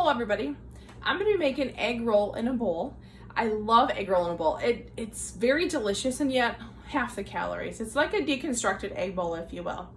Hello everybody. I'm going to be making egg roll in a bowl. I love egg roll in a bowl. It's very delicious and yet half the calories. It's like a deconstructed egg bowl, if you will.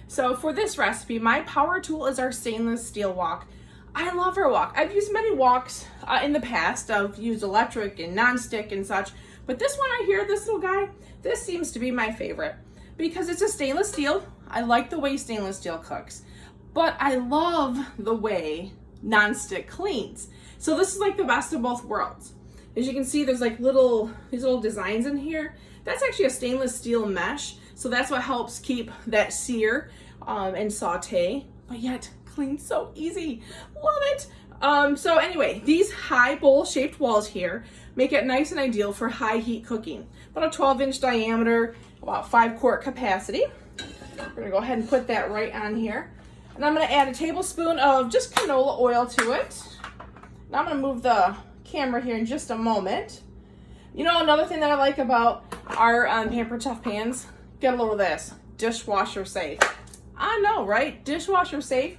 So for this recipe, my power tool is our stainless steel wok. I love our wok. I've used many woks in the past. I've used electric and non-stick and such, but this one right here, this little guy, this seems to be my favorite because it's a stainless steel. I like the way stainless steel cooks, but I love the way non-stick cleans. So this is like the best of both worlds. As you can see, there's like these little designs in here. That's actually a stainless steel mesh. So that's what helps keep that sear and saute, but yet cleans so easy. Love it. So anyway, these high bowl shaped walls here make it nice and ideal for high heat cooking. About a 12-inch diameter, about 5-quart capacity. We're gonna go ahead and put that right on here. And I'm gonna add a tablespoon of just canola oil to it. Now I'm gonna move the camera here in just a moment. You know, another thing that I like about our Pampered Chef pans, get a little of this, dishwasher safe. I know, right? Dishwasher safe.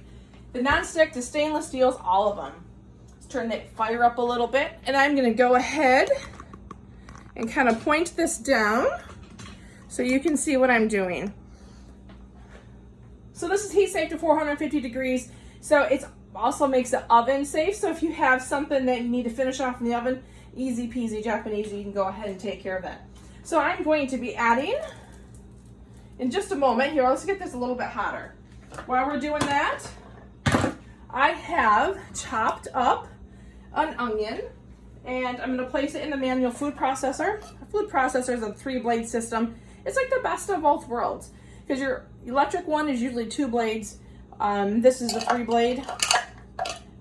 The non-stick, the stainless steels, all of them. Let's turn that fire up a little bit. And I'm gonna go ahead and kind of point this down so you can see what I'm doing. So this is heat safe to 450 degrees. So it also makes the oven safe. So if you have something that you need to finish off in the oven, easy peasy Japanese, you can go ahead and take care of that. So I'm going to be adding, in just a moment, here, let's get this a little bit hotter. While we're doing that, I have chopped up an onion and I'm gonna place it in the manual food processor. A food processor is a 3-blade system. It's like the best of both worlds because your electric one is usually 2 blades. This is a 3-blade.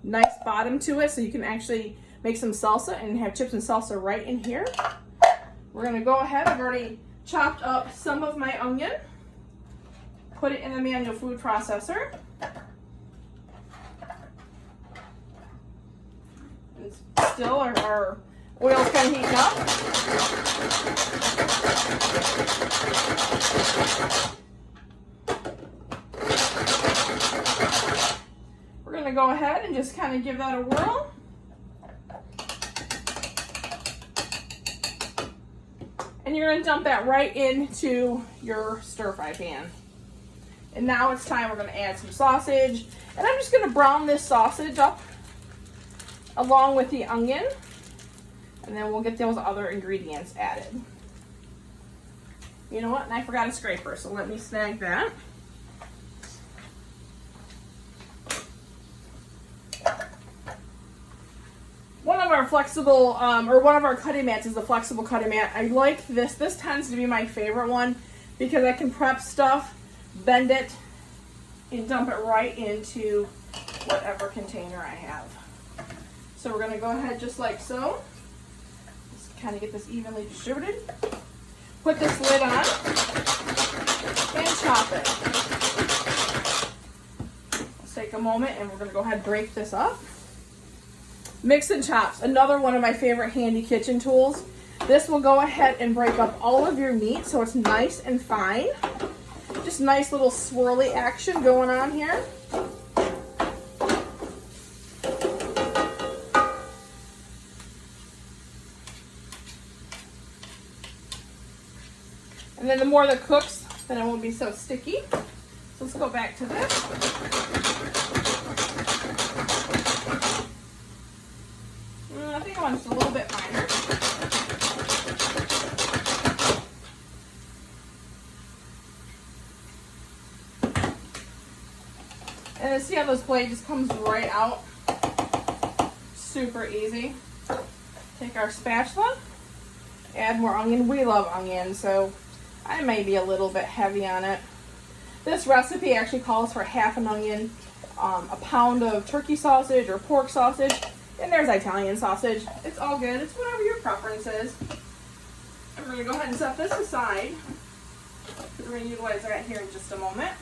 Nice bottom to it so you can actually make some salsa and have chips and salsa right in here. We're gonna go ahead, I've already chopped up some of my onion, put it in the manual food processor. And still our oil's kind of heating up. We're gonna go ahead and just kind of give that a whirl. And you're gonna dump that right into your stir-fry pan. And now it's time, we're gonna add some sausage. And I'm just gonna brown this sausage up along with the onion. And then we'll get those other ingredients added. You know what, and I forgot a scraper, so let me snag that. One of our flexible, or one of our cutting mats is the flexible cutting mat. I like this. This tends to be my favorite one because I can prep stuff, bend it, and dump it right into whatever container I have. So we're gonna go ahead just like so. Just kind of get this evenly distributed. Put this lid on and chop it. Let's take a moment and we're gonna go ahead and break this up. Mix and chops, another one of my favorite handy kitchen tools. This will go ahead and break up all of your meat so it's nice and fine. Just nice little swirly action going on here. And then the more that cooks, then it won't be so sticky. So let's go back to this. I think I want just a little bit finer. And then see how this blade just comes right out? Super easy. Take our spatula, add more onion. We love onion, so I may be a little bit heavy on it. This recipe actually calls for half an onion, a pound of turkey sausage or pork sausage, and there's Italian sausage. It's all good. It's whatever your preference is. And we're going to go ahead and set this aside. We're going to utilize that here in just a moment.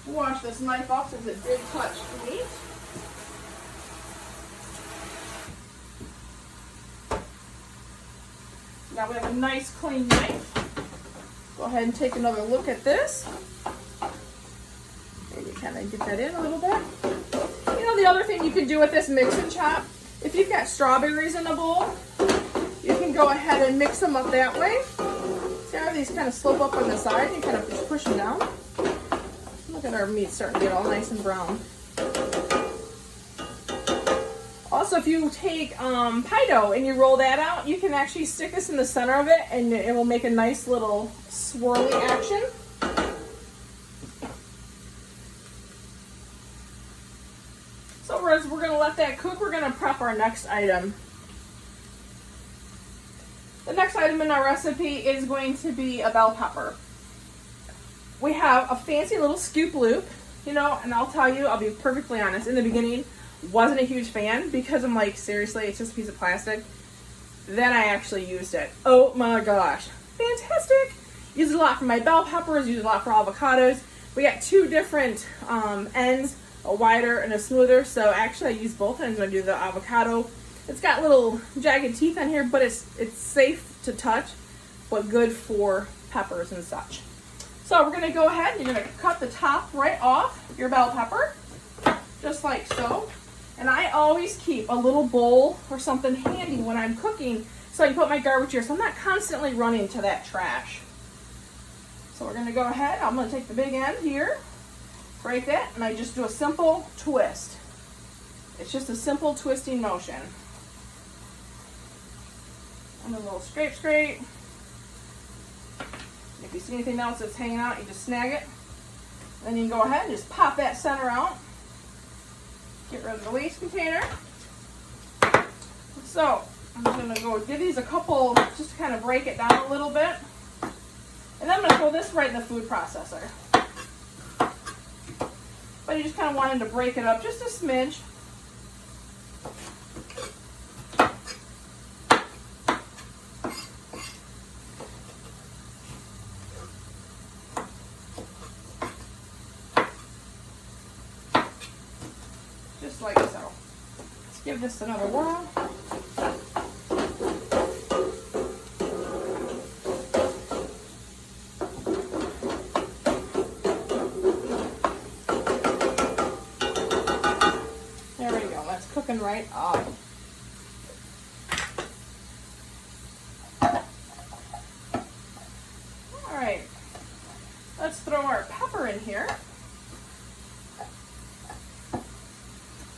Wash this knife off since it did touch the meat. Now we have a nice clean knife. Go ahead and take another look at this. Maybe kind of get that in a little bit. You know, the other thing you can do with this mix and chop, if you've got strawberries in a bowl, you can go ahead and mix them up that way. See how these kind of slope up on the side? You kind of just push them down. Look at our meat starting to get all nice and brown. Also, if you take pie dough and you roll that out, you can actually stick this in the center of it and it will make a nice little swirly action. So as we're going to let that cook, we're going to prep our next item. The next item in our recipe is going to be a bell pepper. We have a fancy little scoop loop, you know, and I'll tell you, I'll be perfectly honest, in the beginning, wasn't a huge fan because I'm like, seriously, it's just a piece of plastic. Then I actually used it. Oh my gosh, fantastic. Use it a lot for my bell peppers, use it a lot for avocados. We got two different ends, a wider and a smoother, so actually I use both ends when I do the avocado. It's got little jagged teeth on here, but it's safe to touch, but good for peppers and such. So we're gonna go ahead and you're gonna cut the top right off your bell pepper, just like so. And I always keep a little bowl or something handy when I'm cooking so I can put my garbage here so I'm not constantly running to that trash. So we're gonna go ahead, I'm gonna take the big end here, break that, and I just do a simple twist. It's just a simple twisting motion. And a little scrape, scrape. If you see anything else that's hanging out, you just snag it. Then you can go ahead and just pop that center out. Get rid of the waste container. So I'm going to go give these a couple, just to kind of break it down a little bit. And then I'm going to throw this right in the food processor. But you just kind of wanted to break it up just a smidge. Just like so. Let's give this another whirl. There we go. That's cooking right up. All right. Let's throw our pepper in here.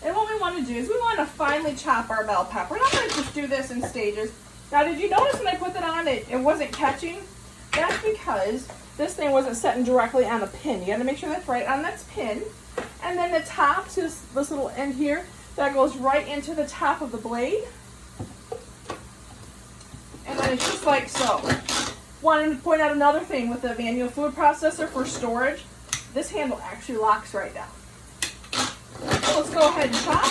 And what we want to do is we want to finely chop our bell pepper. And I'm going to just do this in stages. Now, did you notice when I put that on, it wasn't catching? That's because this thing wasn't setting directly on the pin. You got to make sure that's right on that pin. And then the top, so this little end here, that goes right into the top of the blade. And then it's just like so. Wanted to point out another thing with the manual food processor for storage. This handle actually locks right down. So let's go ahead and chop.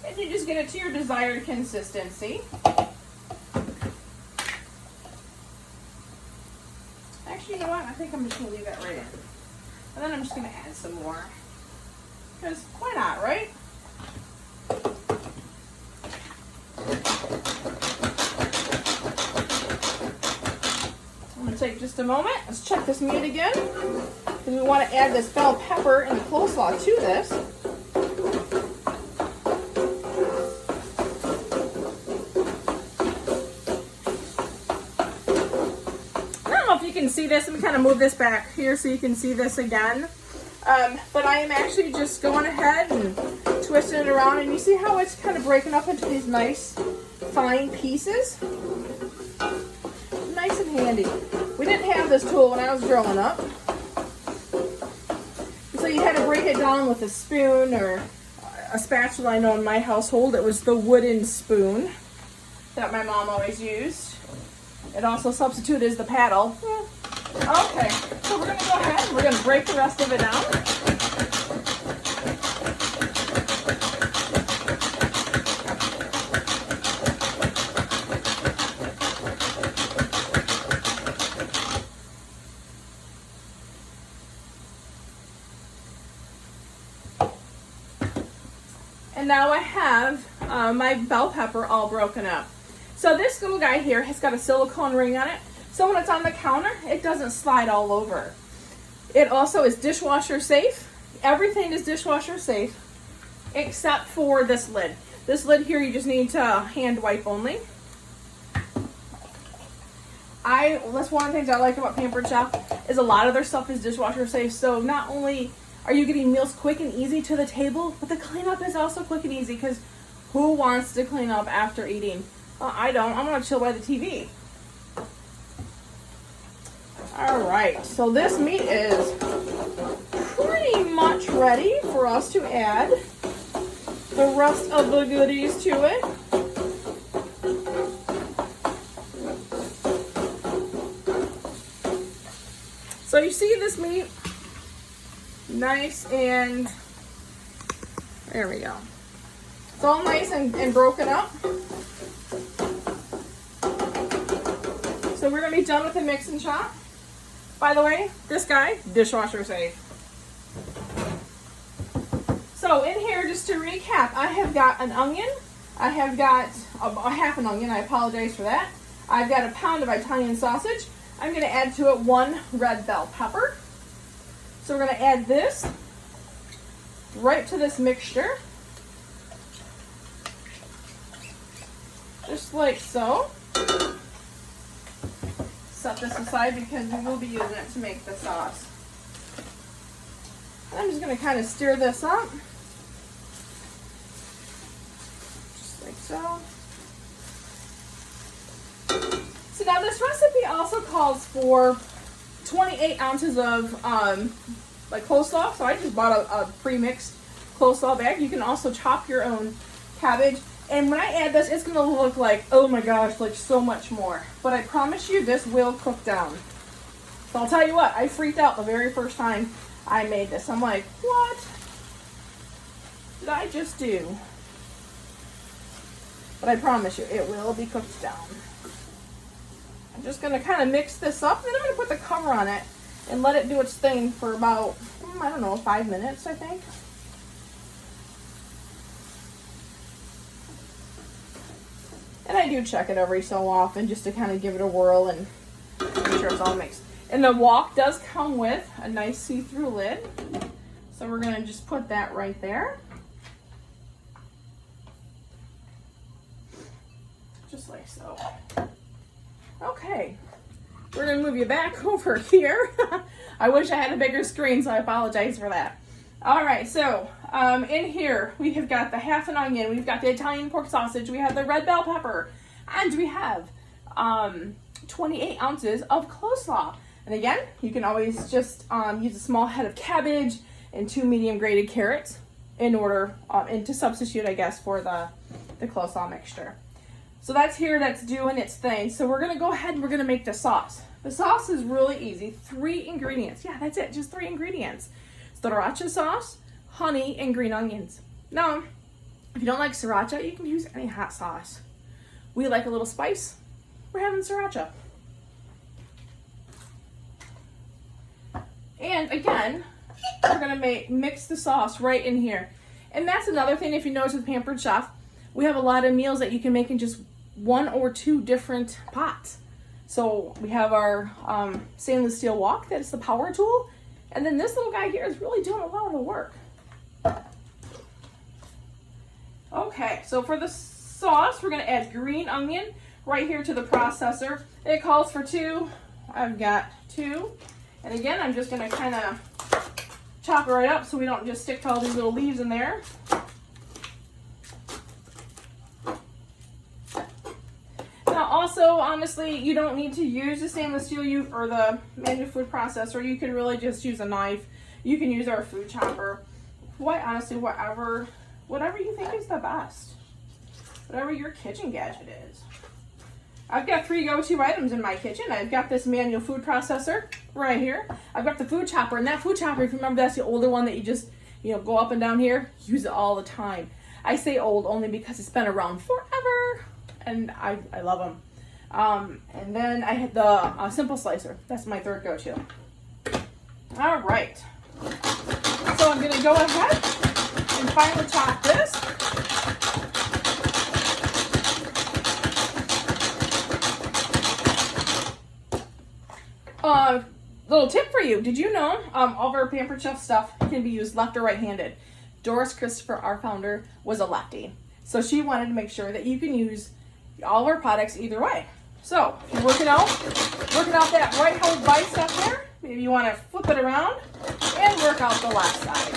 And you just get it to your desired consistency. Actually, you know what? I think I'm just going to leave that right in. And then I'm just going to add some more. Because why not, right? I'm going to take just a moment. Let's check this meat again. Because we want to add this bell pepper and the coleslaw to this. I don't know if you can see this. Let me kind of move this back here so you can see this again. But I am actually just going ahead and twisting it around, and you see how it's kind of breaking up into these nice fine pieces? Nice and handy. We didn't have this tool when I was growing up. So you had to break it down with a spoon or a spatula. I know in my household it was the wooden spoon that my mom always used. It also substituted as the paddle. Okay, so we're going to go ahead and we're going to break the rest of it down. And now I have my bell pepper all broken up. So this little guy here has got a silicone ring on it. So when it's on the counter, it doesn't slide all over. It also is dishwasher safe. Everything is dishwasher safe except for this lid. This lid here you just need to hand wipe only. That's one of the things I like about Pampered Chef is a lot of their stuff is dishwasher safe. So not only are you getting meals quick and easy to the table, but the cleanup is also quick and easy because who wants to clean up after eating? I don't. I'm going to chill by the TV. All right. So this meat is pretty much ready for us to add the rest of the goodies to it. So you see this meat, nice and, there we go. It's all nice and broken up. So we're gonna be done with the mix and chop. By the way, this guy, dishwasher safe. So in here, just to recap, I have got an onion. I have got a half an onion, I apologize for that. I've got a pound of Italian sausage. I'm going to add to it 1 red bell pepper. So we're going to add this right to this mixture. Just like so. Set this aside because we will be using it to make the sauce. And I'm just going to kind of stir this up. Just like so. So now this recipe also calls for 28 ounces of like coleslaw. So I just bought a pre-mixed coleslaw bag. You can also chop your own cabbage. And when I add this, it's going to look like, oh my gosh, like so much more. But I promise you, this will cook down. So I'll tell you what, I freaked out the very first time I made this. I'm like, what did I just do? But I promise you, it will be cooked down. I'm just going to kind of mix this up, and then I'm going to put the cover on it and let it do its thing for about, I don't know, 5 minutes, I think. And I do check it every so often just to kind of give it a whirl and make sure it's all mixed. And the wok does come with a nice see-through lid. So we're going to just put that right there. Just like so. Okay, we're going to move you back over here. I wish I had a bigger screen, so I apologize for that. All right, so in here, we have got the half an onion, we've got the Italian pork sausage, we have the red bell pepper, and we have 28 ounces of coleslaw. And again, you can always just use a small head of cabbage and 2 medium grated carrots in order, and to substitute, I guess, for the coleslaw mixture. So that's here, that's doing its thing. So we're gonna go ahead and we're gonna make the sauce. The sauce is really easy, 3 ingredients. Yeah, that's it, just 3 ingredients. Sriracha sauce, honey, and green onions. Now, if you don't like sriracha, you can use any hot sauce. We like a little spice, we're having sriracha. And again, we're gonna mix the sauce right in here. And that's another thing, if you notice with Pampered Chef, we have a lot of meals that you can make in just 1 or 2 different pots. So we have our stainless steel wok, that's the power tool. And then this little guy here is really doing a lot of the work. Okay, so for the sauce, we're gonna add green onion right here to the processor. It calls for 2, I've got 2. And again, I'm just gonna kind of chop it right up so we don't just stick to all these little leaves in there. Now also, honestly, you don't need to use the stainless steel or the manual food processor. You can really just use a knife. You can use our food chopper. Quite honestly, whatever you think is the best. Whatever your kitchen gadget is. I've got 3 go-to items in my kitchen. I've got this manual food processor right here. I've got the food chopper, and that food chopper, if you remember, that's the older one that you just, go up and down here. Use it all the time. I say old only because it's been around forever. And I love them. And then I had the simple slicer. That's my 3rd go-to. All right. So I'm going to go ahead and finely chop this. Little tip for you. Did you know all of our Pampered Chef stuff can be used left or right-handed? Doris Christopher, our founder, was a lefty. So she wanted to make sure that you can use all of our products either way. So if you're working out that right whole bicep there, maybe you want to flip it around and work out the left side.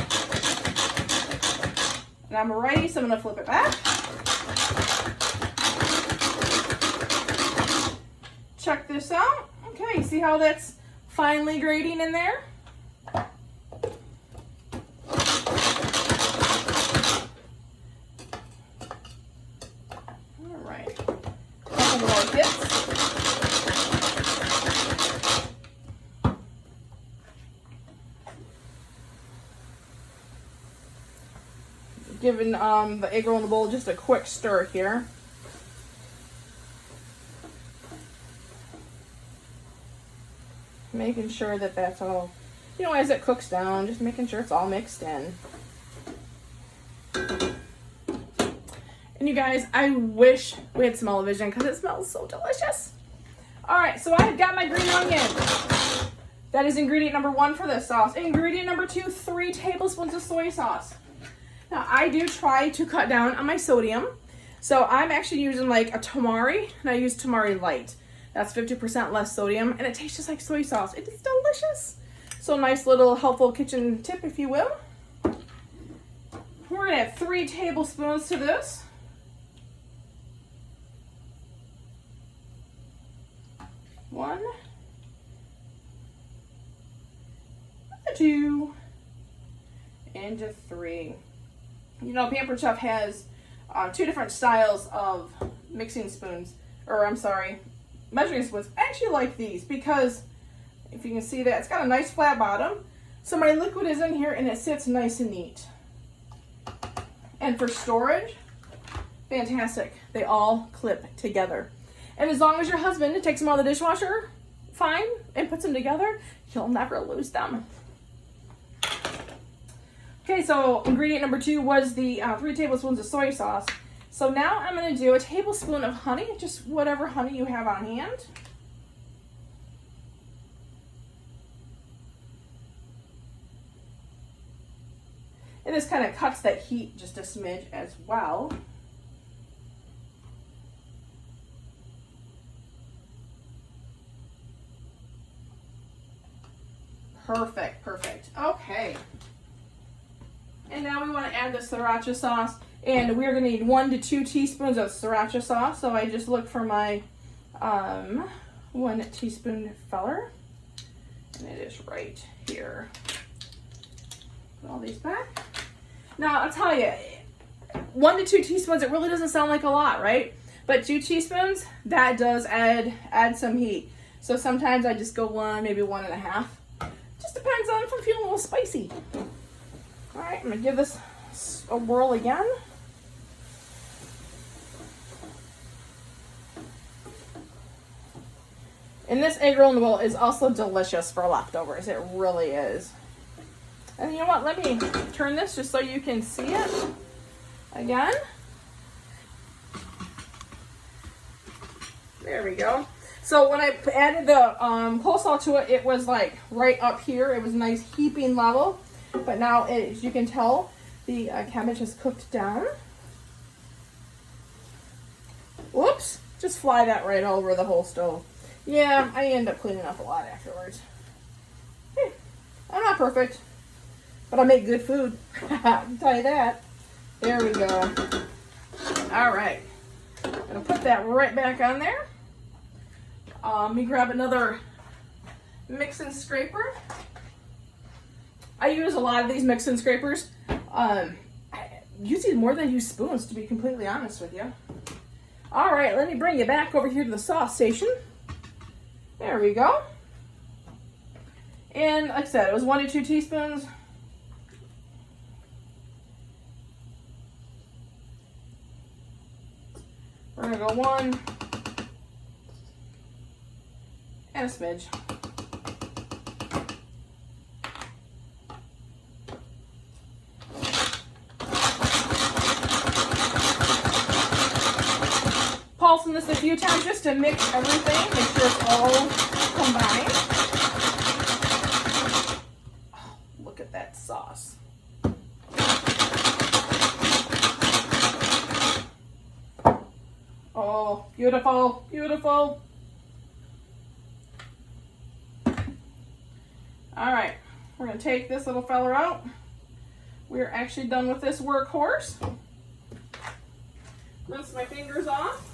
And I'm righty, so I'm going to flip it back. Check this out. Okay, see how that's finely grading in there? All right. Couple more hits. Giving the egg roll in the bowl just a quick stir here. Making sure that that's all, as it cooks down, just making sure it's all mixed in. And you guys, I wish we had smell-o-vision because it smells so delicious. All right, so I've got my green onion. That is ingredient number 1 for this sauce. Ingredient number 2, 3 tablespoons of soy sauce. Now, I do try to cut down on my sodium. So I'm actually using like a Tamari, and I use Tamari Light. That's 50% less sodium, and it tastes just like soy sauce. It is delicious. So nice little helpful kitchen tip, if you will. We're gonna add 3 tablespoons to this. One, 2, and 3. Pampered Chef has 2 different styles of mixing spoons, measuring spoons. I actually like these because if you can see that, it's got a nice flat bottom. So my liquid is in here and it sits nice and neat. And for storage, fantastic. They all clip together. And as long as your husband takes them out of the dishwasher, fine, and puts them together, you'll never lose them. Okay, so ingredient number 2 was the 3 tablespoons of soy sauce. So now I'm going to do a tablespoon of honey, just whatever honey you have on hand. And this kind of cuts that heat just a smidge as well. Perfect, perfect. Okay. And now we want to add the sriracha sauce. And we're going to need 1 to 2 teaspoons of sriracha sauce. So I just look for my 1 teaspoon feller. And it is right here. Put all these back. Now, I'll tell you, 1 to 2 teaspoons, it really doesn't sound like a lot, right? But 2 teaspoons, that does add some heat. So sometimes I just go 1, maybe 1.5. Just depends on if I'm feeling a little spicy. All right, I'm gonna give this a whirl again. And this egg roll in the bowl is also delicious for leftovers. It really is. And you know what? Let me turn this just so you can see it again. There we go. So when I added the coleslaw to it, it was like right up here. It was a nice heaping level. But now, as you can tell, the cabbage is cooked down. Whoops. Just fly that right over the whole stove. Yeah, I end up cleaning up a lot afterwards. Hey, I'm not perfect, but I make good food. I can tell you that. There we go. All right. I'm going to put that right back on there. Let me grab another mix-and scraper. I use a lot of these mix-and scrapers. I use these more than I use spoons, to be completely honest with you. All right, let me bring you back over here to the sauce station. There we go. And like I said, it was 1 to 2 teaspoons. We're gonna go 1 and a smidge. Pulsing this a few times just to mix everything, make sure it's all combined. Beautiful, beautiful. All right, we're gonna take this little fella out. We're actually done with this workhorse. Rinse my fingers off.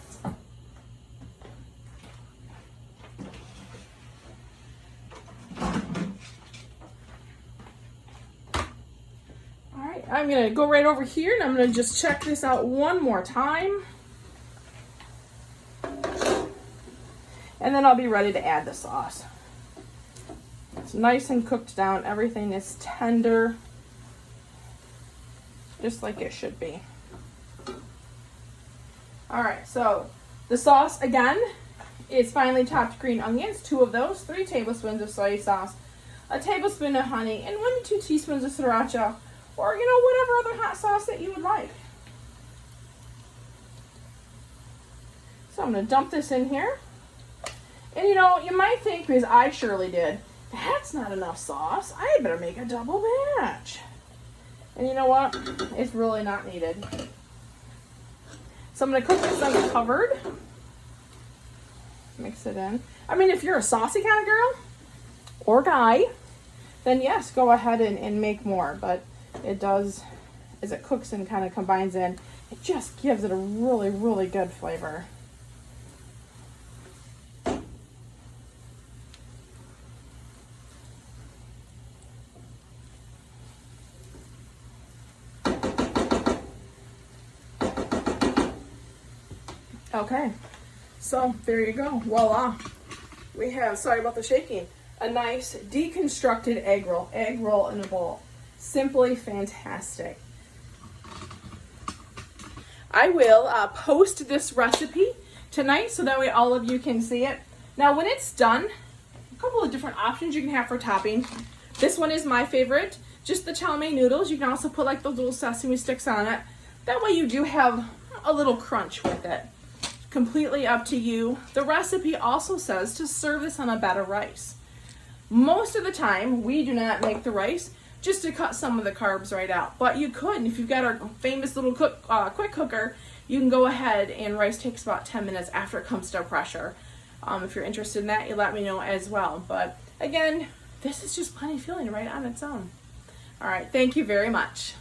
All right, I'm gonna go right over here and I'm gonna just check this out one more time. And then I'll be ready to add the sauce. It's nice and cooked down. Everything is tender, just like it should be. All right, so the sauce again is finely chopped green onions, 2 of those, 3 tablespoons of soy sauce, a tablespoon of honey, and 1 to 2 teaspoons of sriracha, or whatever other hot sauce that you would like. So I'm gonna dump this in here. And you might think, because I surely did, that's not enough sauce. I better make a double batch. And you know what? It's really not needed. So I'm going to cook this uncovered. Mix it in. I mean, if you're a saucy kind of girl or guy, then yes, go ahead and make more. But it does, as it cooks and kind of combines in, it just gives it a really, really good flavor. Okay, so there you go. Voila. We have, sorry about the shaking, a nice deconstructed egg roll in a bowl. Simply fantastic. I will post this recipe tonight so that way all of you can see it. Now when it's done, a couple of different options you can have for topping. This one is my favorite, just the chow mein noodles. You can also put like those little sesame sticks on it. That way you do have a little crunch with it. Completely up to you. The recipe also says to serve this on a bed of rice. Most of the time, we do not make the rice just to cut some of the carbs right out. But you could, and if you've got our famous little quick cooker, you can go ahead, and rice takes about 10 minutes after it comes to pressure. If you're interested in that, you let me know as well. But again, this is just plenty filling right on its own. All right, thank you very much.